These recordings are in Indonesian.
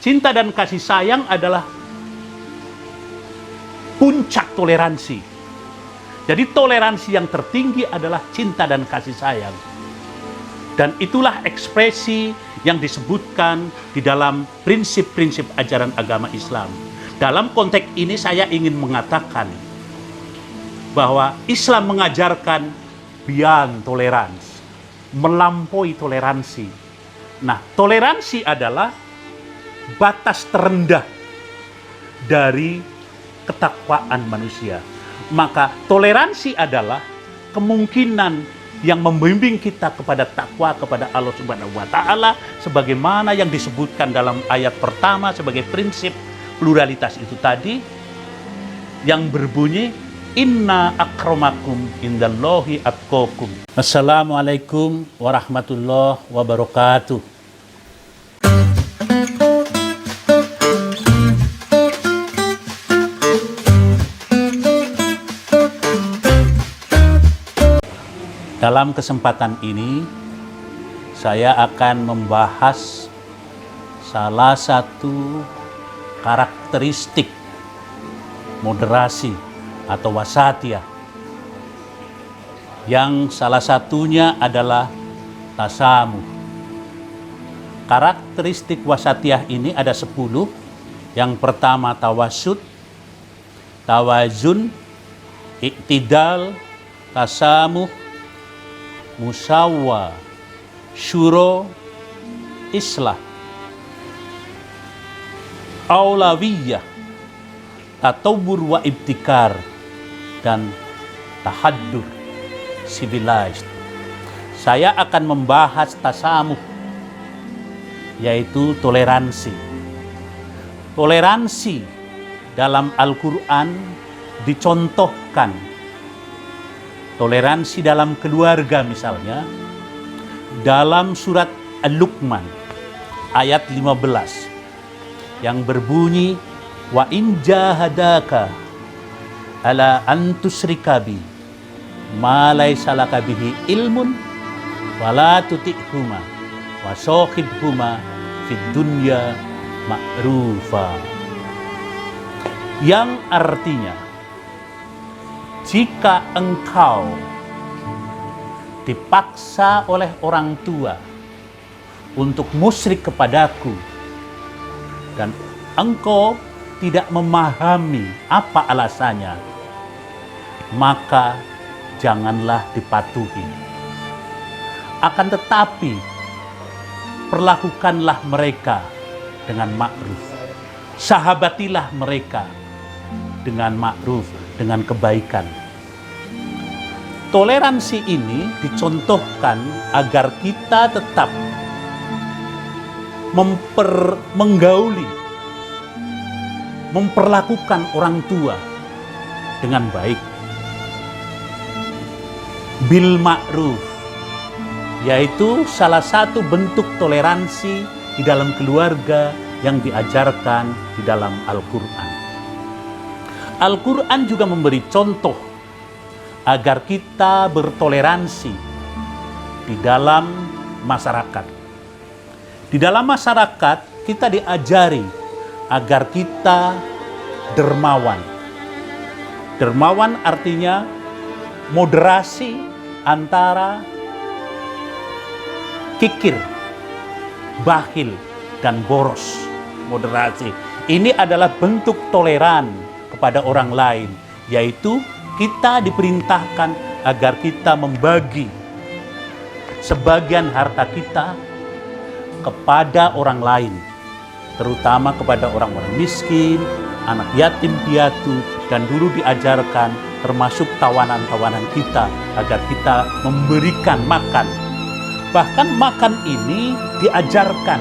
Cinta dan kasih sayang adalah puncak toleransi. Jadi toleransi yang tertinggi adalah cinta dan kasih sayang. Dan itulah ekspresi yang disebutkan di dalam prinsip-prinsip ajaran agama Islam. Dalam konteks ini saya ingin mengatakan bahwa Islam mengajarkan beyond tolerance, melampaui toleransi. Nah, toleransi adalah batas terendah dari ketakwaan manusia. Maka toleransi adalah kemungkinan yang membimbing kita kepada takwa kepada Allah Subhanahu wa taala sebagaimana yang disebutkan dalam ayat pertama sebagai prinsip pluralitas itu tadi yang berbunyi inna akramakum indallahi atqakum. Assalamualaikum warahmatullahi wabarakatuh. Dalam kesempatan ini, saya akan membahas salah satu karakteristik moderasi atau wasatiyah, yang salah satunya adalah tasamuh. Karakteristik wasatiyah ini ada 10. Yang pertama tawasud, tawazun, iktidal, tasamuh, musawwa, syuro, islah, aulawiyah, tatawur wa ibtikar, dan tahaddur, civilized. Saya akan membahas tasamuh, yaitu toleransi. Toleransi dalam Al-Quran dicontohkan. Toleransi dalam keluarga misalnya, dalam surat Al-Luqman ayat 15 yang berbunyi wa in jahadaka ala an tusyrika bi ma laysa laka bihi ilmun wala tuti'huma wa shahibhuma fid dunya ma'rufa, yang artinya jika engkau dipaksa oleh orang tua untuk musyrik kepadaku dan engkau tidak memahami apa alasannya, maka janganlah dipatuhi. Akan tetapi perlakukanlah mereka dengan ma'ruf. Sahabatilah mereka dengan ma'ruf, dengan kebaikan. Toleransi ini dicontohkan agar kita tetap menggauli, memperlakukan orang tua dengan baik. Bil ma'ruf, yaitu salah satu bentuk toleransi di dalam keluarga yang diajarkan di dalam Al-Quran. Al-Quran juga memberi contoh agar kita bertoleransi di dalam masyarakat. Di dalam masyarakat kita diajari agar kita dermawan. Dermawan artinya moderasi antara kikir, bakhil, dan boros. Moderasi. Ini adalah bentuk toleran kepada orang lain, yaitu kita diperintahkan agar kita membagi sebagian harta kita kepada orang lain, terutama kepada orang-orang miskin, anak yatim piatu, dan dulu diajarkan termasuk tawanan-tawanan kita agar kita memberikan makan. Bahkan makan ini diajarkan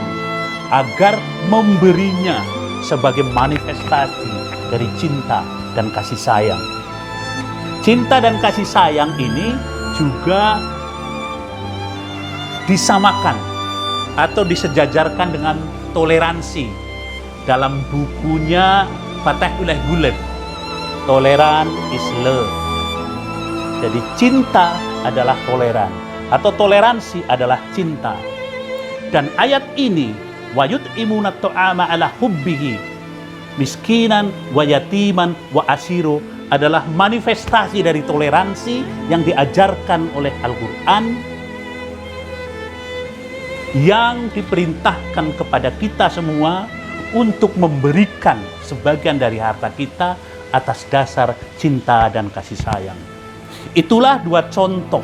agar memberinya sebagai manifestasi dari cinta dan kasih sayang. Cinta dan kasih sayang ini juga disamakan atau disejajarkan dengan toleransi dalam bukunya Fathullah Gulen, Toleran is Love. Jadi cinta adalah toleran atau toleransi adalah cinta. Dan ayat ini wa yut'imuna ta'ama ala hubbihi miskinan wa yatiman wa asiro adalah manifestasi dari toleransi yang diajarkan oleh Al-Quran, yang diperintahkan kepada kita semua untuk memberikan sebagian dari harta kita atas dasar cinta dan kasih sayang. Itulah dua contoh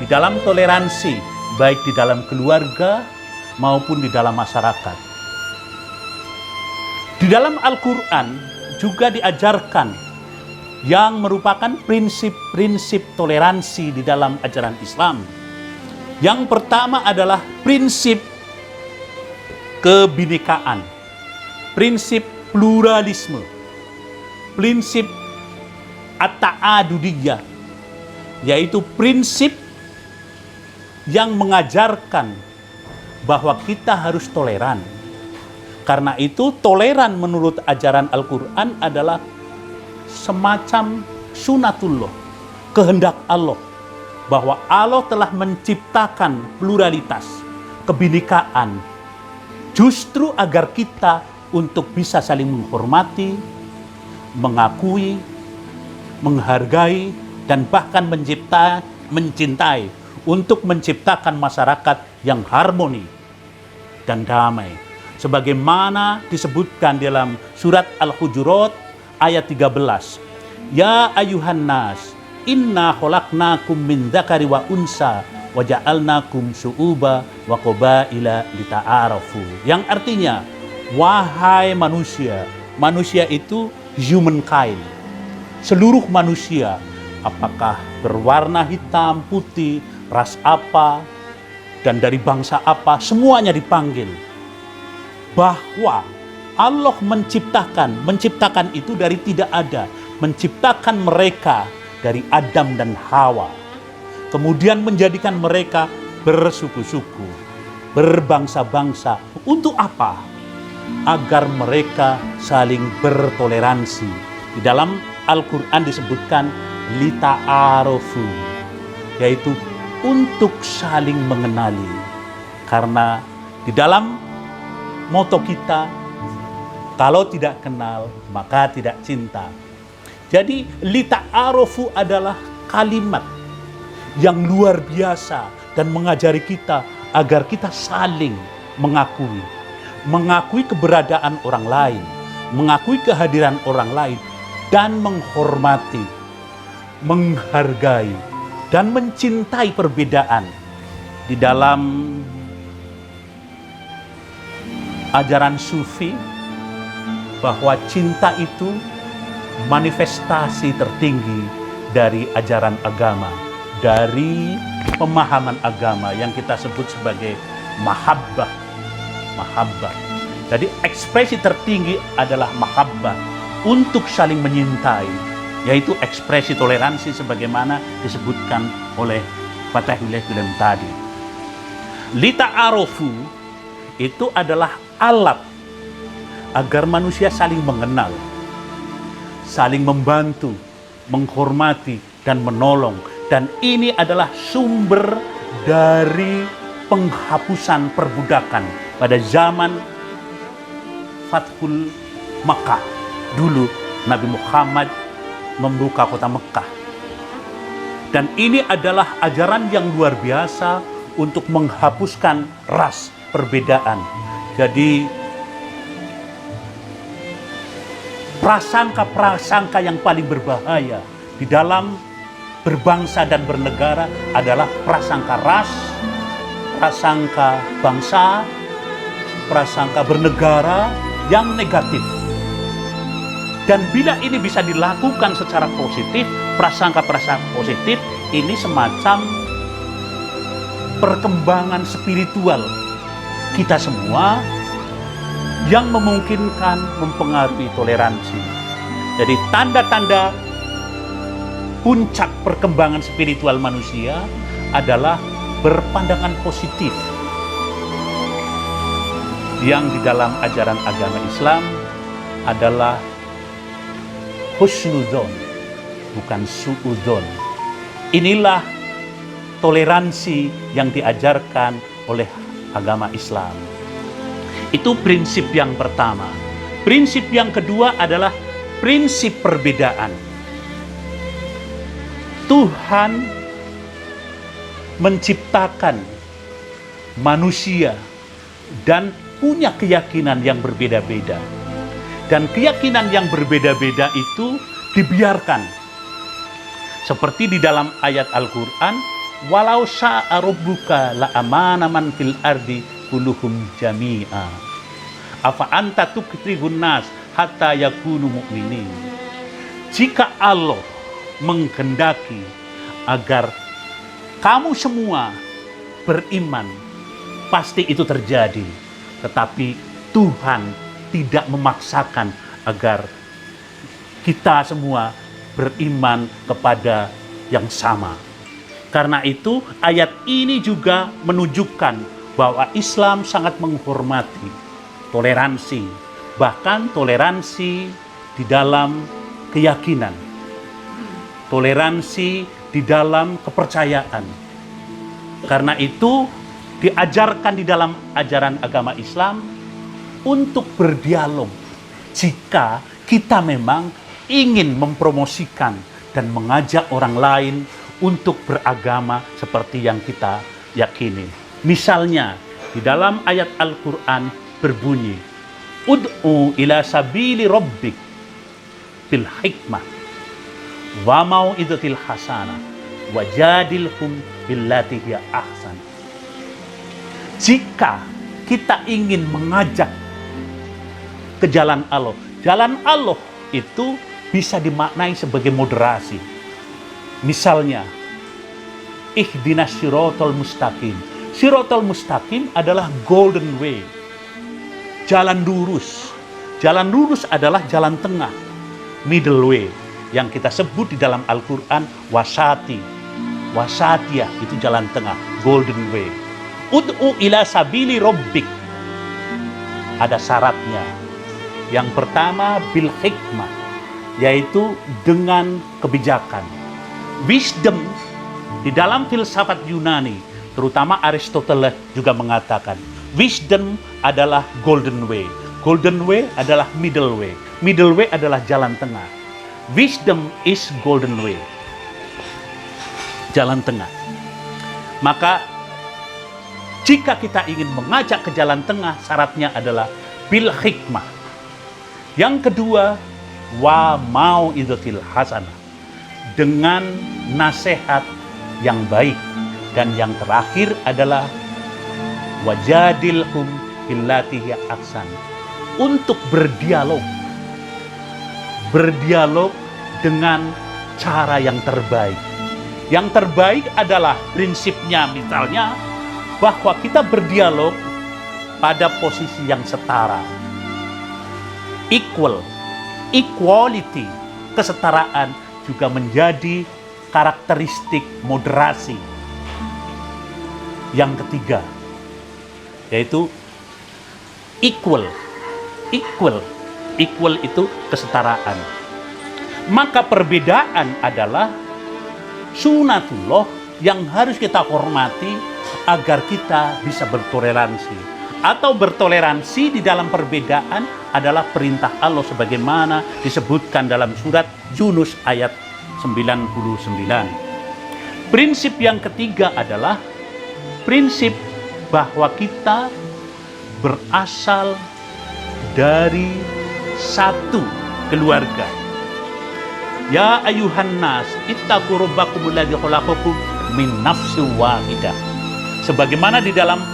di dalam toleransi, baik di dalam keluarga maupun di dalam masyarakat. Di dalam Al-Quran juga diajarkan yang merupakan prinsip-prinsip toleransi di dalam ajaran Islam. Yang pertama adalah prinsip kebinekaan, prinsip pluralisme, prinsip at-ta'adudiyah, yaitu prinsip yang mengajarkan bahwa kita harus toleran. Karena itu toleran menurut ajaran Al-Quran adalah semacam sunatullah, kehendak Allah, bahwa Allah telah menciptakan pluralitas, kebinekaan, justru agar kita untuk bisa saling menghormati, mengakui, menghargai, dan bahkan mencintai, untuk menciptakan masyarakat yang harmoni dan damai. Sebagaimana disebutkan dalam surat Al-Hujurat ayat 13. Ya ayuhan nas, inna khalaqnakum min dzakari wa unsa wa ja'alnakum syu'uba wa qabaila lita'arafu. Yang artinya, wahai manusia, manusia itu humankind, seluruh manusia, apakah berwarna hitam, putih, ras apa, dan dari bangsa apa, semuanya dipanggil. Bahwa Allah menciptakan itu dari tidak ada, menciptakan mereka dari Adam dan Hawa, kemudian menjadikan mereka bersuku-suku, berbangsa-bangsa. Untuk apa? Agar mereka saling bertoleransi. Di dalam Al-Quran disebutkan lita'arofu, yaitu untuk saling mengenali. Karena di dalam moto kita, kalau tidak kenal maka tidak cinta. Jadi lita'arofu adalah kalimat yang luar biasa dan mengajari kita agar kita saling mengakui keberadaan orang lain, mengakui kehadiran orang lain, dan menghormati, menghargai, dan mencintai perbedaan. Di dalam ajaran Sufi, bahwa cinta itu manifestasi tertinggi dari ajaran agama, dari pemahaman agama yang kita sebut sebagai mahabbah. Jadi ekspresi tertinggi adalah mahabbah, untuk saling menyintai, yaitu ekspresi toleransi sebagaimana disebutkan oleh Fatahullah Gulam tadi. Lita'arofu itu adalah alat agar manusia saling mengenal, saling membantu, menghormati, dan menolong. Dan ini adalah sumber dari penghapusan perbudakan pada zaman Fathul Makkah. Dulu Nabi Muhammad membuka kota Mekah. Dan ini adalah ajaran yang luar biasa untuk menghapuskan ras, perbedaan. Jadi prasangka-prasangka yang paling berbahaya di dalam berbangsa dan bernegara adalah prasangka ras, prasangka bangsa, prasangka bernegara yang negatif. Dan bila ini bisa dilakukan secara positif, prasangka-prasangka positif ini semacam perkembangan spiritual kita semua yang memungkinkan mempengaruhi toleransi. Jadi tanda-tanda puncak perkembangan spiritual manusia adalah berpandangan positif, yang di dalam ajaran agama Islam adalah husnudzon, bukan suudzon. Inilah toleransi yang diajarkan oleh agama Islam. Itu prinsip yang pertama. Prinsip yang kedua adalah prinsip perbedaan. Tuhan menciptakan manusia dan punya keyakinan yang berbeda-beda. Dan keyakinan yang berbeda-beda itu dibiarkan. Seperti di dalam ayat Al-Quran, walau sya'a rabbuka la amana man fil ardi kulluhum jami'a. Afa anta tukrihun nas hatta yakunu mu'minin. Jika Allah menghendaki agar kamu semua beriman, pasti itu terjadi. Tetapi Tuhan tidak memaksakan agar kita semua beriman kepada yang sama. Karena itu ayat ini juga menunjukkan bahwa Islam sangat menghormati toleransi, bahkan toleransi di dalam keyakinan, toleransi di dalam kepercayaan. Karena itu diajarkan di dalam ajaran agama Islam untuk berdialog jika kita memang ingin mempromosikan dan mengajak orang lain untuk beragama seperti yang kita yakini. Misalnya di dalam ayat Al-Quran berbunyi, ud'u ila sabili rabbik bil hikmah wa mau'izatil hasanah wajadilhum billati hiya ahsan. Jika kita ingin mengajak ke jalan Allah itu bisa dimaknai sebagai moderasi. Misalnya, ihdinas siratal mustaqim. Siratal mustaqim adalah golden way, jalan lurus. Jalan lurus adalah jalan tengah, middle way, yang kita sebut di dalam Al-Quran wasati. Wasatiyah itu jalan tengah, golden way. Ud'u ila sabili rabbik. Ada syaratnya. Yang pertama bil hikmah, yaitu dengan kebijakan. Wisdom di dalam filsafat Yunani, terutama Aristoteles juga mengatakan wisdom adalah golden way. Golden way adalah middle way. Middle way adalah jalan tengah. Wisdom is golden way, jalan tengah. Maka jika kita ingin mengajak ke jalan tengah, syaratnya adalah bil hikmah. Yang kedua, wa mau'izatil hasanah, dengan nasihat yang baik. Dan yang terakhir adalah wajadilhum billati hiya ahsan, untuk berdialog dengan cara yang terbaik. Yang terbaik adalah prinsipnya, misalnya bahwa kita berdialog pada posisi yang setara, equality, kesetaraan juga menjadi karakteristik moderasi. Yang ketiga, yaitu equal itu kesetaraan. Maka perbedaan adalah sunatullah yang harus kita hormati agar kita bisa bertoleransi. Atau bertoleransi di dalam perbedaan adalah perintah Allah sebagaimana disebutkan dalam surat Yunus ayat 99. Prinsip yang ketiga adalah prinsip bahwa kita berasal dari satu keluarga. Ya ayuhan nas, ittaqu rabbakumul ladzi khalaqakum min nafsin wahidah. Sebagaimana di dalam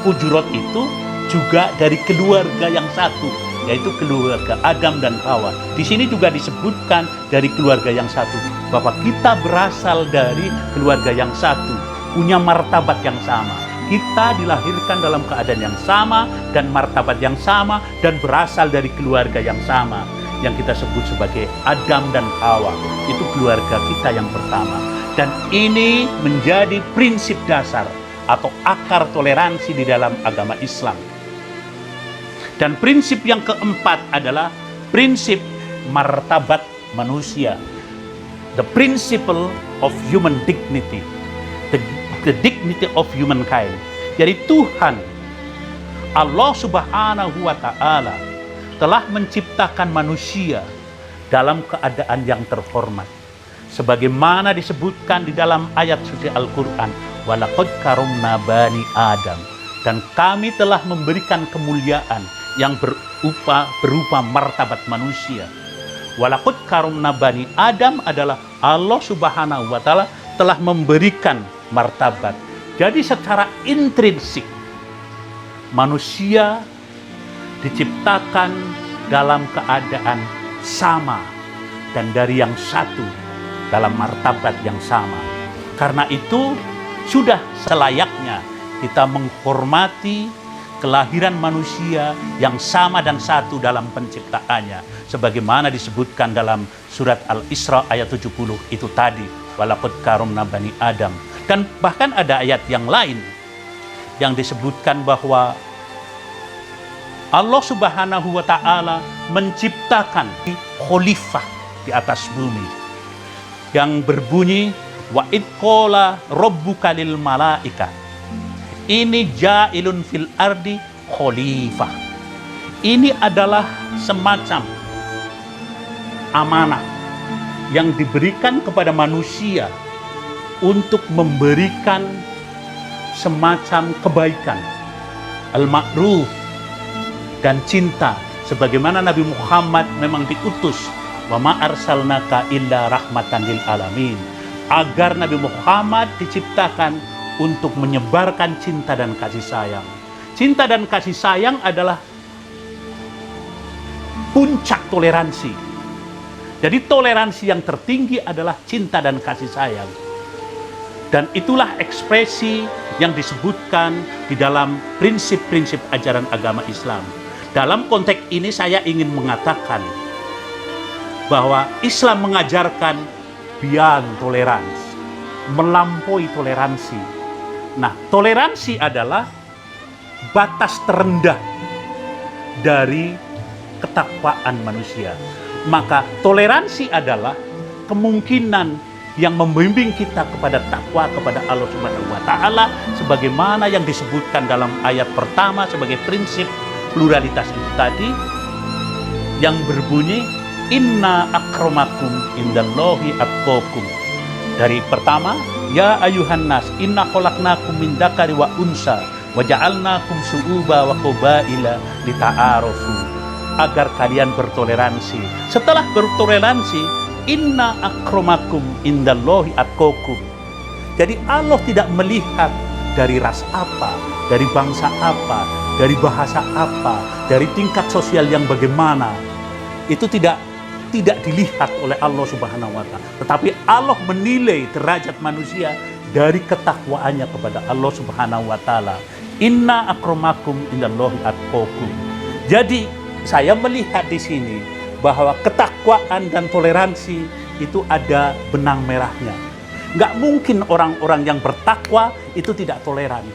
Hujurat itu juga dari keluarga yang satu, yaitu keluarga Adam dan Hawa. Di sini juga disebutkan dari keluarga yang satu, bahwa kita berasal dari keluarga yang satu, punya martabat yang sama. Kita dilahirkan dalam keadaan yang sama dan martabat yang sama dan berasal dari keluarga yang sama, yang kita sebut sebagai Adam dan Hawa. Itu keluarga kita yang pertama. Dan ini menjadi prinsip dasar atau akar toleransi di dalam agama Islam. Dan prinsip yang keempat adalah prinsip martabat manusia. The principle of human dignity. The dignity of humankind. Jadi Tuhan, Allah Subhanahu wa Ta'ala telah menciptakan manusia dalam keadaan yang terhormat. Sebagaimana disebutkan di dalam ayat suci Al-Quran, walaqad karomna bani Adam, dan kami telah memberikan kemuliaan yang berupa martabat manusia. Walaqad karomna bani Adam adalah Allah Subhanahu wa Ta'ala telah memberikan martabat. Jadi secara intrinsik manusia diciptakan dalam keadaan sama dan dari yang satu, dalam martabat yang sama. Karena itu sudah selayaknya kita menghormati kelahiran manusia yang sama dan satu dalam penciptaannya, sebagaimana disebutkan dalam surat Al-Isra ayat 70 itu tadi, walaqad karomna bani Adam. Dan bahkan ada ayat yang lain yang disebutkan bahwa Allah Subhanahu wa Ta'ala menciptakan khalifah di atas bumi yang berbunyi, wa id qala rabbuka lil malaika ini ja'ilun fil ardi khalifah. Ini adalah semacam amanah yang diberikan kepada manusia untuk memberikan semacam kebaikan, al-ma'ruf, dan cinta. Sebagaimana Nabi Muhammad memang diutus, wa ma arsalnaka illa rahmatan lil alamin, agar Nabi Muhammad diciptakan untuk menyebarkan cinta dan kasih sayang. Cinta dan kasih sayang adalah puncak toleransi. Jadi toleransi yang tertinggi adalah cinta dan kasih sayang. Dan itulah ekspresi yang disebutkan di dalam prinsip-prinsip ajaran agama Islam. Dalam konteks ini saya ingin mengatakan bahwa Islam mengajarkan beyond tolerance, melampaui toleransi. Nah, toleransi adalah batas terendah dari ketakwaan manusia. Maka toleransi adalah kemungkinan yang membimbing kita kepada takwa kepada Allah Subhanahu wa Ta'ala, sebagaimana yang disebutkan dalam ayat pertama sebagai prinsip pluralitas itu tadi, yang berbunyi inna akramakum indallahi atqakum. Dari pertama, ya ayuhan nas inna khalaqnakum min dzakari wa unsa wa ja'alnakum syu'uba wa qabaila lita'arafu, agar kalian bertoleransi. Setelah bertoleransi, inna akramakum indallahi atqakum. Jadi Allah tidak melihat dari ras apa, dari bangsa apa, dari bahasa apa, dari tingkat sosial yang bagaimana. Itu tidak dilihat oleh Allah Subhanahu wa Ta'ala. Tetapi Allah menilai derajat manusia dari ketakwaannya kepada Allah Subhanahu wa Ta'ala. Inna akramakum indallahi atqakum. Jadi saya melihat di sini bahwa ketakwaan dan toleransi itu ada benang merahnya. Nggak mungkin orang-orang yang bertakwa itu tidak toleran.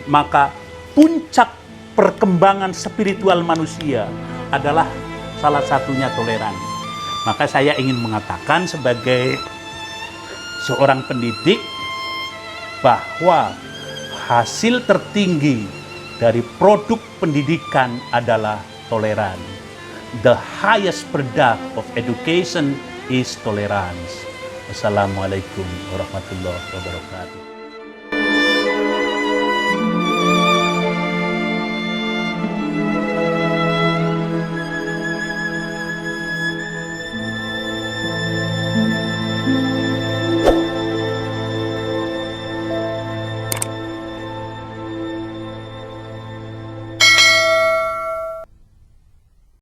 Maka puncak perkembangan spiritual manusia adalah salah satunya toleran. Maka saya ingin mengatakan sebagai seorang pendidik bahwa hasil tertinggi dari produk pendidikan adalah toleran. The highest product of education is tolerance. Wassalamualaikum warahmatullahi wabarakatuh.